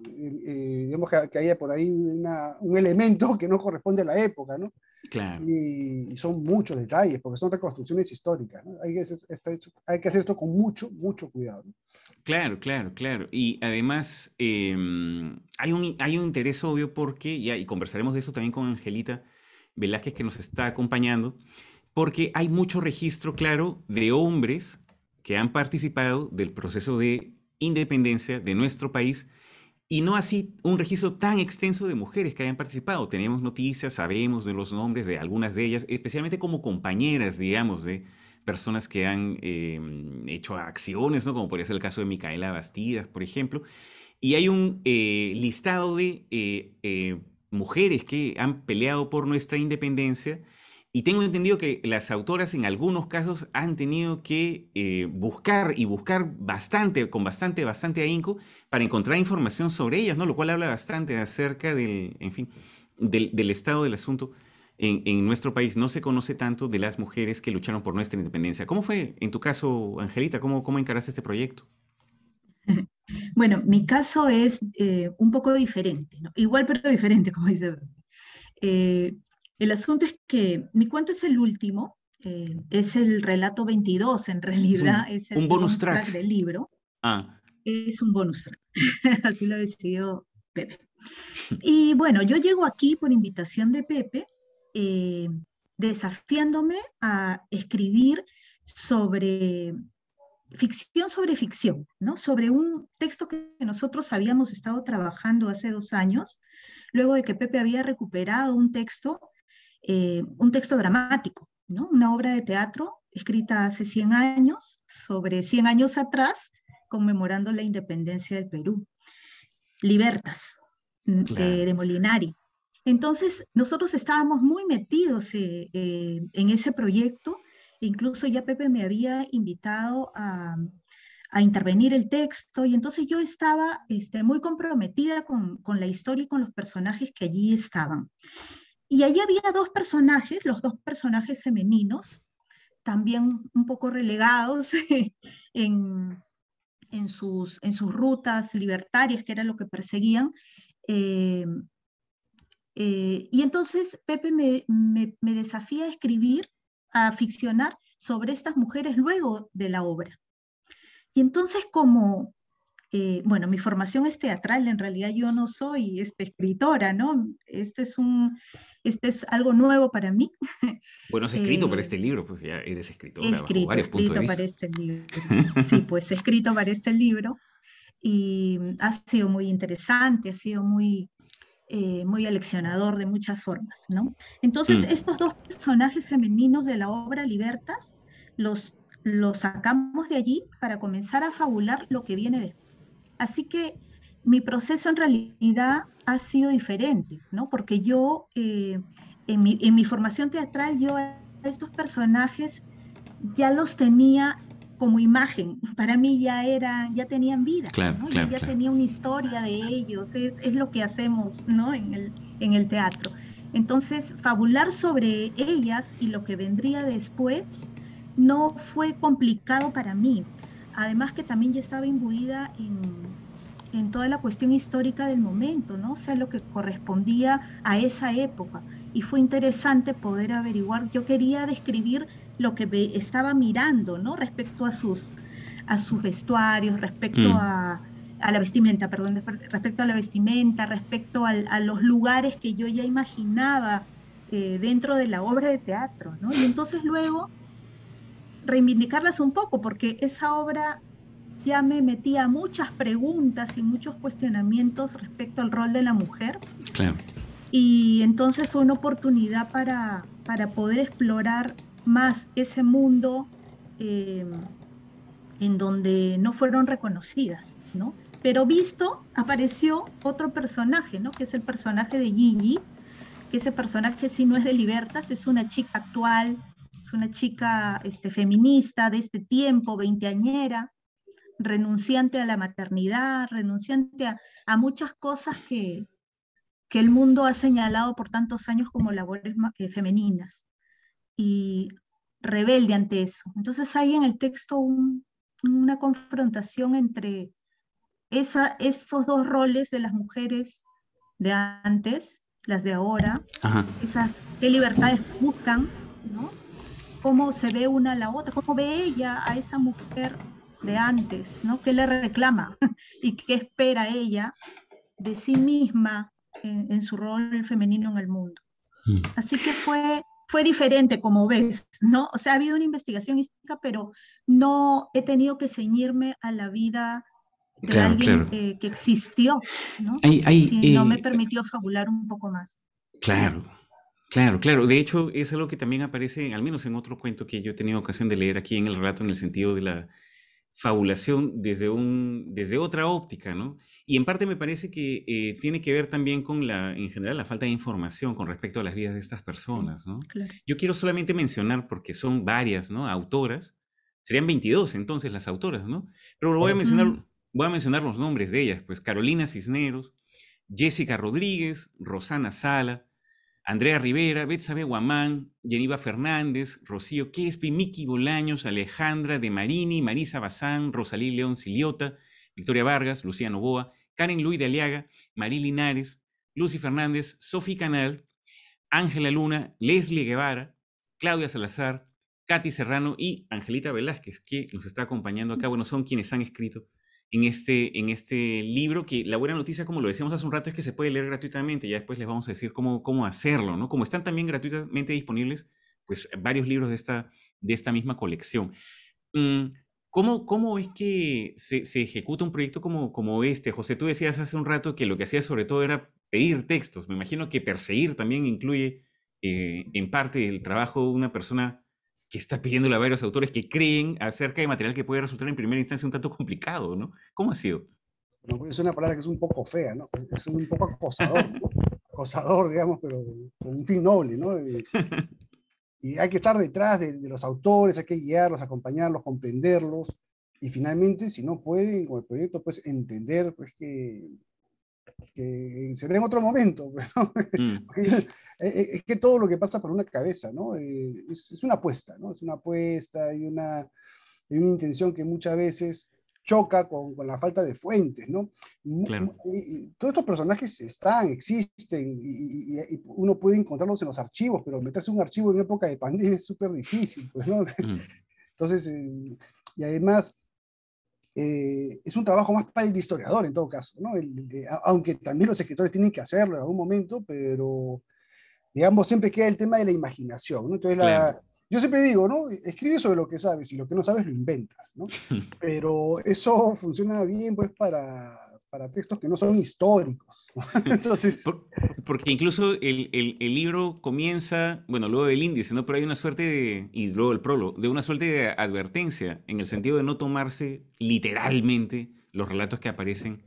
digamos que haya por ahí un elemento que no corresponde a la época, ¿no? Claro. Y son muchos detalles, porque son reconstrucciones históricas, ¿no? Hay que hacer esto con mucho cuidado, ¿no? Claro. Y además hay un interés obvio porque, y conversaremos de eso también con Angelita Velázquez, que nos está acompañando, porque hay mucho registro, claro, de hombres que han participado del proceso de independencia de nuestro país, y no así un registro tan extenso de mujeres que hayan participado. Tenemos noticias, sabemos de los nombres de algunas de ellas, especialmente como compañeras, digamos, de personas que han hecho acciones, ¿no? Como podría ser el caso de Micaela Bastidas, por ejemplo. Y hay un listado de mujeres que han peleado por nuestra independencia. Y tengo entendido que las autoras en algunos casos han tenido que buscar bastante, con bastante ahínco, para encontrar información sobre ellas, ¿no? Lo cual habla bastante acerca del estado del asunto en nuestro país. No se conoce tanto de las mujeres que lucharon por nuestra independencia. ¿Cómo fue en tu caso, Angelita? ¿Cómo encaraste este proyecto? Bueno, mi caso es un poco diferente, ¿no? Igual pero diferente, como dice. El asunto es que mi cuento es el último, es el relato 22, en realidad es el bonus track del libro. Es un bonus track, así lo decidió Pepe. Y bueno, yo llego aquí por invitación de Pepe, desafiándome a escribir sobre ficción, ¿no? Sobre un texto que nosotros habíamos estado trabajando hace 2 años, luego de que Pepe había recuperado un texto dramático, ¿no? Una obra de teatro escrita hace 100 años, sobre 100 años atrás, conmemorando la independencia del Perú. Libertas, de Molinari. Entonces, nosotros estábamos muy metidos en ese proyecto. Incluso ya Pepe me había invitado a intervenir el texto, y entonces yo estaba muy comprometida con la historia y con los personajes que allí estaban. Y allí había 2 personajes, los 2 personajes femeninos, también un poco relegados en sus rutas libertarias, que era lo que perseguían. Y entonces Pepe me desafía a escribir, a ficcionar sobre estas mujeres luego de la obra. Y entonces bueno, mi formación es teatral, en realidad yo no soy escritora, ¿no? Este es algo nuevo para mí. Bueno, has escrito para este libro, pues ya eres escritora bajo varios puntos de vista. Para este libro. Sí, pues he escrito para este libro, y ha sido muy interesante, ha sido muy muy aleccionador de muchas formas, ¿no? Entonces, estos dos personajes femeninos de la obra Libertas los sacamos de allí para comenzar a fabular lo que viene después. Así que mi proceso en realidad ha sido diferente, ¿no? Porque yo, en mi formación teatral, yo a estos personajes ya los tenía como imagen. Para mí ya tenían vida, claro, ¿no? Claro, ya tenía una historia de ellos, es lo que hacemos, ¿no? en el teatro. Entonces, fabular sobre ellas y lo que vendría después no fue complicado para mí. Además que también ya estaba imbuida en toda la cuestión histórica del momento, ¿no? O sea, lo que correspondía a esa época. Y fue interesante poder averiguar. Yo quería describir lo que estaba mirando, ¿no? Respecto a sus vestuarios, respecto a la vestimenta, perdón, respecto a la vestimenta, respecto a los lugares que yo ya imaginaba dentro de la obra de teatro, ¿no? Y entonces luego reivindicarlas un poco, porque esa obra ya me metía muchas preguntas y muchos cuestionamientos respecto al rol de la mujer. Claro. Y entonces fue una oportunidad para poder explorar más ese mundo en donde no fueron reconocidas, ¿no? Pero apareció otro personaje, ¿no? Que es el personaje de Gigi, que ese personaje sí no es de Libertas, es una chica actual, es una chica feminista de este tiempo, veinteañera, renunciante a la maternidad, renunciante a muchas cosas que el mundo ha señalado por tantos años como labores femeninas, y rebelde ante eso. Entonces hay en el texto una confrontación entre esos dos roles de las mujeres de antes, las de ahora, qué libertades buscan, ¿no? Cómo se ve una a la otra, cómo ve ella a esa mujer de antes, ¿no? ¿Qué le reclama y qué espera ella de sí misma en su rol femenino en el mundo? Así que fue diferente, como ves, ¿no? O sea, ha habido una investigación histórica, pero no he tenido que ceñirme a la vida de alguien que existió, ¿no? No me permitió fabular un poco más. Claro. De hecho, es algo que también aparece, al menos en otro cuento que yo he tenido ocasión de leer aquí en el relato, en el sentido de la fabulación desde otra óptica, ¿no? Y en parte me parece que tiene que ver también con en general, la falta de información con respecto a las vidas de estas personas, ¿no? Claro. Yo quiero solamente mencionar, porque son varias, ¿no? Autoras, serían 22 entonces las autoras, ¿no? Pero voy a mencionar los nombres de ellas, pues Carolina Cisneros, Jessica Rodríguez, Rosana Sala, Andrea Rivera, Betsabe Guamán, Yeniva Fernández, Rocío Quespi, Miki Bolaños, Alejandra de Marini, Marisa Bazán, Rosalí León Siliota, Victoria Vargas, Lucía Novoa, Karen Luis de Aliaga, Marí Linares, Lucy Fernández, Sofía Canal, Ángela Luna, Leslie Guevara, Claudia Salazar, Katy Serrano y Angelita Velázquez, que nos está acompañando acá. Bueno, son quienes han escrito en este libro, que la buena noticia, como lo decíamos hace un rato, es que se puede leer gratuitamente. Ya después les vamos a decir cómo hacerlo, ¿no? Como están también gratuitamente disponibles, pues varios libros de esta misma colección. ¿Cómo es que se ejecuta un proyecto como este? José, tú decías hace un rato que lo que hacías sobre todo era pedir textos. Me imagino que perseguir también incluye en parte el trabajo de una persona que está pidiéndole a varios autores que creen acerca de material que puede resultar en primera instancia un tanto complicado, ¿no? ¿Cómo ha sido? No, es una palabra que es un poco fea, ¿no? Es un poco acosador, ¿no? Acosador, digamos, pero con un fin noble, ¿no? Y hay que estar detrás de los autores, hay que guiarlos, acompañarlos, comprenderlos, y finalmente, si no pueden con el proyecto, pues entender pues, que será en otro momento. Es que todo lo que pasa por una cabeza, ¿no? Es una apuesta, ¿no? Es una apuesta, hay una intención que muchas veces choca con la falta de fuentes, ¿no? Claro. Y todos estos personajes existen, y uno puede encontrarlos en los archivos, pero meterse en un archivo en época de pandemia es súper difícil, pues, ¿no? Entonces, y además, es un trabajo más para el historiador en todo caso, ¿no? Aunque también los escritores tienen que hacerlo en algún momento, pero digamos siempre queda el tema de la imaginación, ¿no? Entonces yo siempre digo, ¿no? Escribe sobre lo que sabes y lo que no sabes lo inventas, ¿no? Pero eso funciona bien pues para para textos que no son históricos. Entonces, porque incluso el libro comienza, bueno, luego del índice, ¿no? Pero hay una suerte de, y luego el prólogo, de una suerte de advertencia, en el sentido de no tomarse literalmente los relatos que aparecen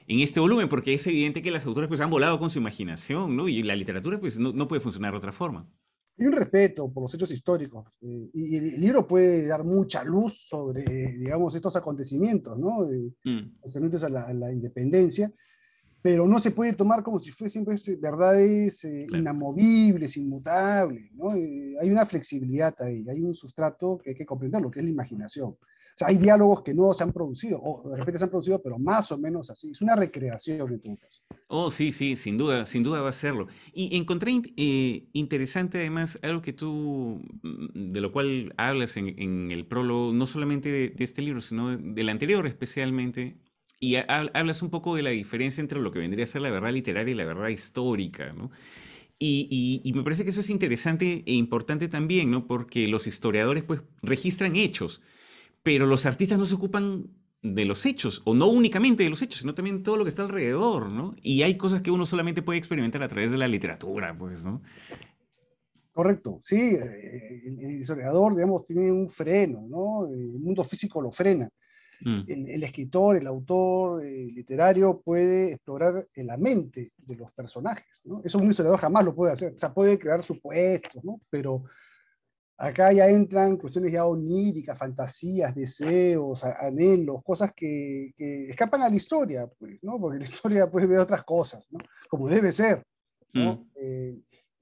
en este volumen, porque es evidente que las autoras pues han volado con su imaginación, ¿no? Y la literatura pues no puede funcionar de otra forma. hay un respeto por los hechos históricos, y el libro puede dar mucha luz sobre, digamos, estos acontecimientos, ¿no? Concernientes a la independencia, pero no se puede tomar como si fuesen pues, verdades inamovibles, inmutables, ¿no? Hay una flexibilidad ahí, hay un sustrato que hay que comprender, lo que es la imaginación. O sea, hay diálogos que no se han producido, o de repente se han producido, pero más o menos así. Es una recreación en todo caso. Oh, sí, sin duda va a serlo. Y encontré interesante además algo que tú, de lo cual hablas en el prólogo, no solamente de este libro, sino del anterior especialmente, y hablas un poco de la diferencia entre lo que vendría a ser la verdad literaria y la verdad histórica, ¿no? Y me parece que eso es interesante e importante también, ¿no? Porque los historiadores pues registran hechos, pero los artistas no se ocupan de los hechos, o no únicamente de los hechos, sino también todo lo que está alrededor, ¿no? Y hay cosas que uno solamente puede experimentar a través de la literatura, pues, ¿no? Correcto, sí, el historiador, digamos, tiene un freno, ¿no? El mundo físico lo frena. El escritor, el autor literario puede explorar en la mente de los personajes, ¿no? Eso un historiador jamás lo puede hacer, o sea, puede crear supuestos, ¿no? Pero acá ya entran cuestiones ya oníricas, fantasías, deseos, anhelos, cosas que escapan a la historia, pues, ¿no? Porque la historia puede ver otras cosas, ¿no? Como debe ser, ¿no?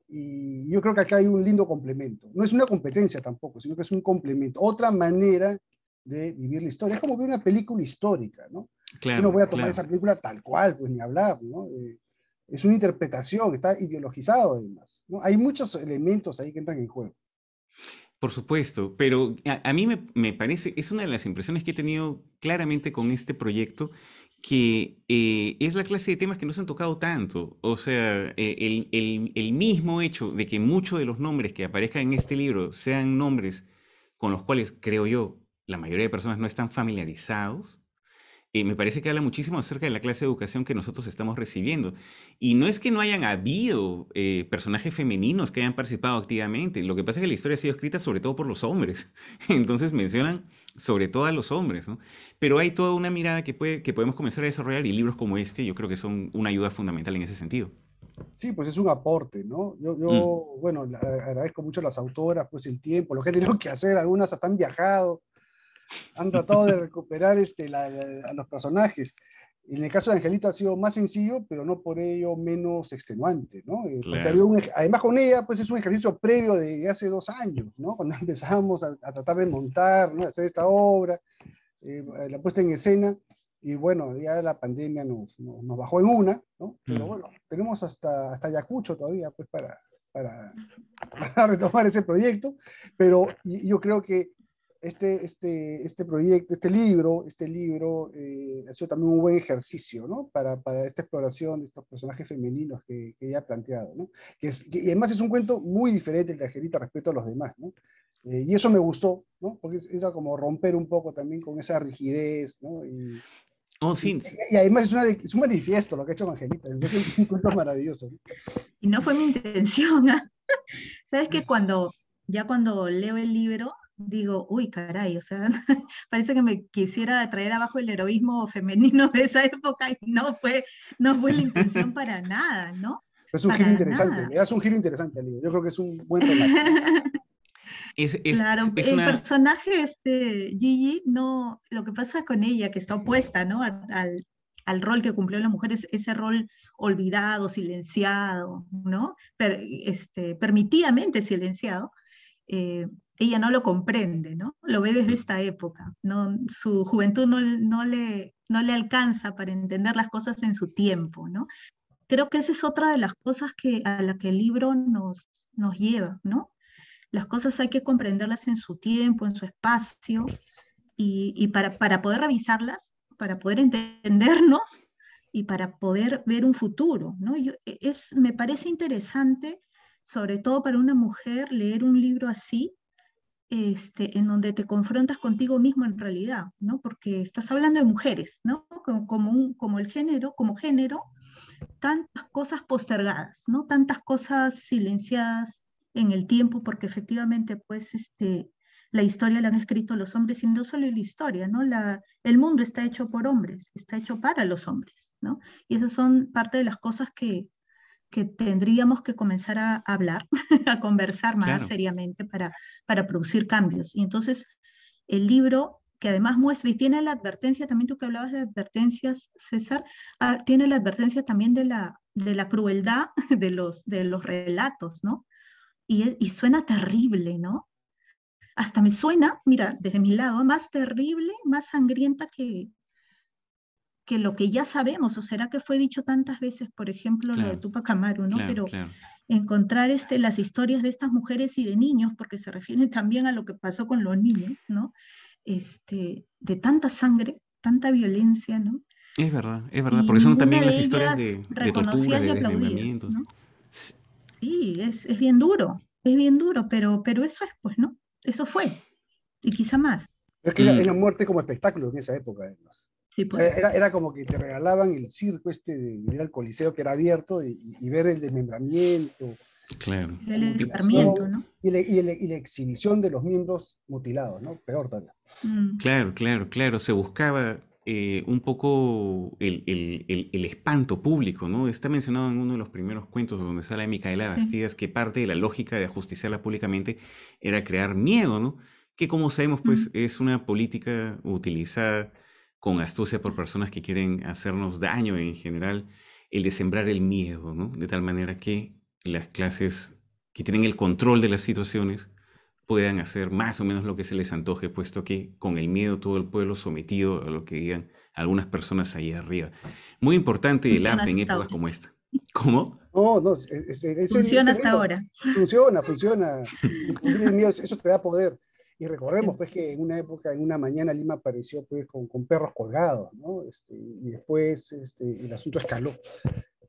Y yo creo que acá hay un lindo complemento. No es una competencia tampoco, sino que es un complemento. Otra manera de vivir la historia. Es como ver una película histórica, ¿no? Claro, yo no voy a tomar esa película tal cual, pues ni hablar, ¿no? Es una interpretación, está ideologizado además, ¿no? Hay muchos elementos ahí que entran en juego. Por supuesto, pero a mí me parece, es una de las impresiones que he tenido claramente con este proyecto, que es la clase de temas que no se han tocado tanto. O sea, el mismo hecho de que muchos de los nombres que aparezcan en este libro sean nombres con los cuales, creo yo, la mayoría de personas no están familiarizados, me parece que habla muchísimo acerca de la clase de educación que nosotros estamos recibiendo. Y no es que no hayan habido personajes femeninos que hayan participado activamente. Lo que pasa es que la historia ha sido escrita sobre todo por los hombres. Entonces mencionan sobre todo a los hombres, ¿no? Pero hay toda una mirada que podemos comenzar a desarrollar, y libros como este yo creo que son una ayuda fundamental en ese sentido. Sí, pues es un aporte, ¿no? Yo bueno, agradezco mucho a las autoras, pues el tiempo, lo que han tenido que hacer, algunas hasta han viajado, han tratado de recuperar a los personajes. En el caso de Angelita ha sido más sencillo, pero no por ello menos extenuante, ¿no? Claro. Además con ella, pues es un ejercicio previo de hace 2 años, ¿no? Cuando empezamos a tratar de montar, ¿no? Hacer esta obra, la puesta en escena, y bueno, ya la pandemia nos bajó en una, ¿no? Pero bueno, tenemos hasta Ayacucho todavía, pues para retomar ese proyecto, pero yo creo que este proyecto, este libro ha sido también un buen ejercicio, ¿no? Para esta exploración de estos personajes femeninos que ella ha planteado, ¿no? Y además es un cuento muy diferente el de Angelita respecto a los demás, ¿no? Y eso me gustó, ¿no? Porque era como romper un poco también con esa rigidez, ¿no? Y además es un manifiesto lo que ha hecho Angelita, es un cuento maravilloso, ¿no? Y no fue mi intención, ¿eh? ¿Sabes que cuando leo el libro, digo, uy, caray, o sea, parece que me quisiera traer abajo el heroísmo femenino de esa época, y no fue la intención para nada, ¿no? Es un giro interesante, le das un giro interesante al libro, yo creo que es un buen relato. Claro, el personaje Gigi, no, lo que pasa con ella, que está opuesta, ¿no? al rol que cumplió la mujer, ese rol olvidado, silenciado, ¿no? Permitidamente silenciado, ella no lo comprende, ¿no? Lo ve desde esta época, ¿no? Su juventud no le alcanza para entender las cosas en su tiempo, ¿no? Creo que esa es otra de las cosas a la que el libro nos lleva, ¿no? Las cosas hay que comprenderlas en su tiempo, en su espacio, y para poder revisarlas, para poder entendernos y para poder ver un futuro, ¿no? Me parece interesante, sobre todo para una mujer, leer un libro así, en donde te confrontas contigo mismo en realidad, ¿no? Porque estás hablando de mujeres, ¿no? Como género, tantas cosas postergadas, ¿no? Tantas cosas silenciadas en el tiempo, porque efectivamente, pues, la historia la han escrito los hombres, y no solo la historia, ¿no? El mundo está hecho por hombres, está hecho para los hombres, ¿no? Y esas son parte de las cosas que tendríamos que comenzar a hablar, a conversar más seriamente para producir cambios. Y entonces el libro, que además muestra, y tiene la advertencia, también tú que hablabas de advertencias, César, tiene la advertencia también de la crueldad de los relatos, ¿no? Y suena terrible, ¿no? Hasta me suena, mira, desde mi lado, más terrible, más sangrienta que lo que ya sabemos, o será que fue dicho tantas veces, por ejemplo, lo de Tupac Amaru, ¿no? Pero encontrar las historias de estas mujeres y de niños, porque se refiere también a lo que pasó con los niños, ¿no? De tanta sangre, tanta violencia, ¿no? Es verdad, porque son también las historias de torturas, de desmembramientos, ¿no? Sí, es bien duro, pero eso es, pues, ¿no? Eso fue, y quizá más. Es que era muerte como espectáculo en esa época, además. Sí, pues. O sea, era como que te regalaban el circo de ir al coliseo que era abierto y ver el desmembramiento. Claro. El escarmiento, ¿no? Y la exhibición de los miembros mutilados, ¿no? Peor todavía. Claro. Se buscaba un poco el espanto público, ¿no? Está mencionado en uno de los primeros cuentos donde sale Micaela Bastidas que parte de la lógica de ajusticiarla públicamente era crear miedo, ¿no? Que como sabemos, pues, es una política utilizada con astucia por personas que quieren hacernos daño en general, el de sembrar el miedo, ¿no? De tal manera que las clases que tienen el control de las situaciones puedan hacer más o menos lo que se les antoje, puesto que con el miedo todo el pueblo sometido a lo que digan algunas personas ahí arriba. Muy importante el arte en épocas como esta. ¿Cómo? No, funciona hasta ahora. Funciona. El miedo, eso te da poder. Y recordemos, pues, que en una época, en una mañana, Lima apareció, pues, con perros colgados, ¿no? Y después el asunto escaló.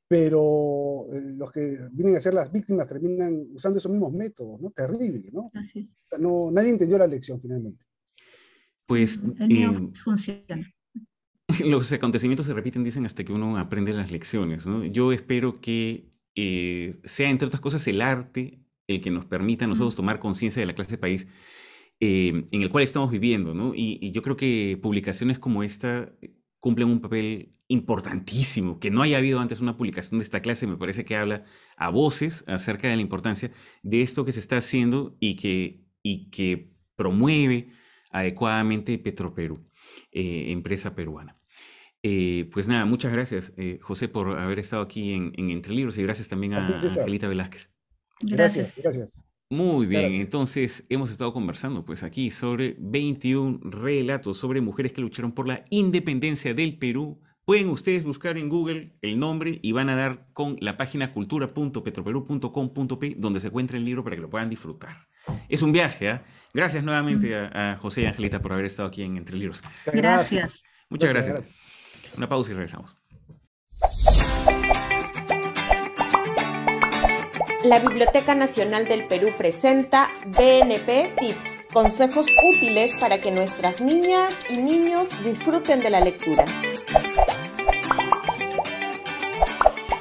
Pero los que vienen a ser las víctimas terminan usando esos mismos métodos, ¿no? Terrible, ¿no? Así es. Nadie entendió la lección, finalmente. Pues... El miedo funciona. Los acontecimientos se repiten, dicen, hasta que uno aprende las lecciones, ¿no? Yo espero que sea, entre otras cosas, el arte el que nos permita a nosotros tomar conciencia de la clase de país en el cual estamos viviendo, ¿no? Y yo creo que publicaciones como esta cumplen un papel importantísimo. Que no haya habido antes una publicación de esta clase me parece que habla a voces acerca de la importancia de esto que se está haciendo y que promueve adecuadamente Petroperú, empresa peruana. Pues nada, muchas gracias, José, por haber estado aquí en Entre Libros, y gracias también a Angelita Velázquez. Gracias. Muy bien, entonces hemos estado conversando pues aquí sobre 21 relatos sobre mujeres que lucharon por la independencia del Perú. Pueden ustedes buscar en Google el nombre y van a dar con la página cultura.petroperú.com.p, donde se encuentra el libro para que lo puedan disfrutar. Es un viaje, ¿eh? Gracias nuevamente a José y Angelita por haber estado aquí en Entre Libros. Gracias. Muchas gracias. Una pausa y regresamos. La Biblioteca Nacional del Perú presenta BNP Tips, consejos útiles para que nuestras niñas y niños disfruten de la lectura.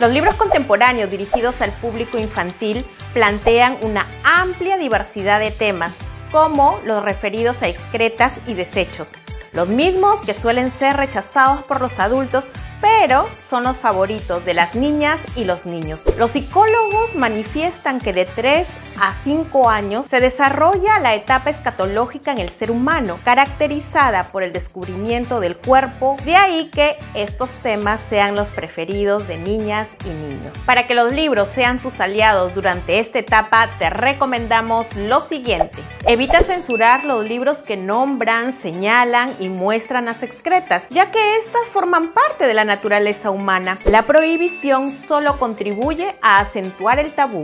Los libros contemporáneos dirigidos al público infantil plantean una amplia diversidad de temas, como los referidos a excretas y desechos, los mismos que suelen ser rechazados por los adultos, pero son los favoritos de las niñas y los niños. Los psicólogos manifiestan que de 3 a 5 años se desarrolla la etapa escatológica en el ser humano, caracterizada por el descubrimiento del cuerpo, de ahí que estos temas sean los preferidos de niñas y niños. Para que los libros sean tus aliados durante esta etapa, te recomendamos lo siguiente. Evita censurar los libros que nombran, señalan y muestran las excretas, ya que estas forman parte de la naturaleza humana. La prohibición solo contribuye a acentuar el tabú.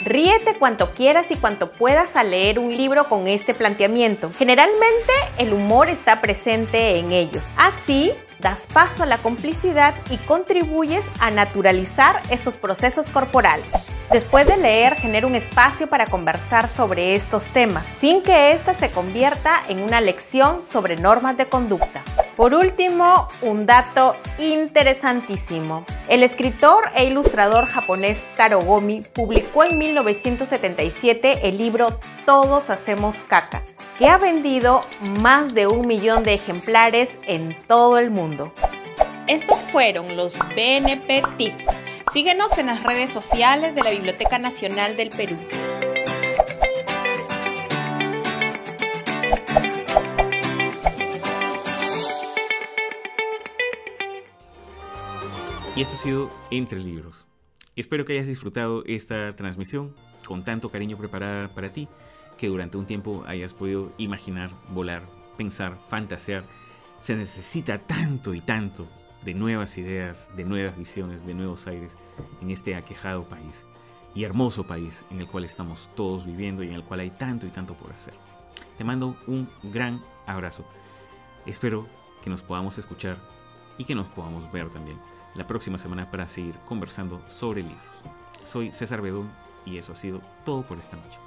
Ríete cuanto quieras y cuanto puedas al leer un libro con este planteamiento. Generalmente el humor está presente en ellos. Así, das paso a la complicidad y contribuyes a naturalizar estos procesos corporales. Después de leer, genera un espacio para conversar sobre estos temas, sin que ésta se convierta en una lección sobre normas de conducta. Por último, un dato interesantísimo. El escritor e ilustrador japonés Taro Gomi publicó en 1977 el libro Todos hacemos caca, que ha vendido más de 1 millón de ejemplares en todo el mundo. Estos fueron los BNP Tips. Síguenos en las redes sociales de la Biblioteca Nacional del Perú. Y esto ha sido Entre Libros. Espero que hayas disfrutado esta transmisión con tanto cariño preparada para ti, que durante un tiempo hayas podido imaginar, volar, pensar, fantasear. Se necesita tanto y tanto de nuevas ideas, de nuevas visiones, de nuevos aires en este aquejado país y hermoso país en el cual estamos todos viviendo y en el cual hay tanto y tanto por hacer. Te mando un gran abrazo. Espero que nos podamos escuchar y que nos podamos ver también la próxima semana para seguir conversando sobre libros. Soy César Bedón y eso ha sido todo por esta noche.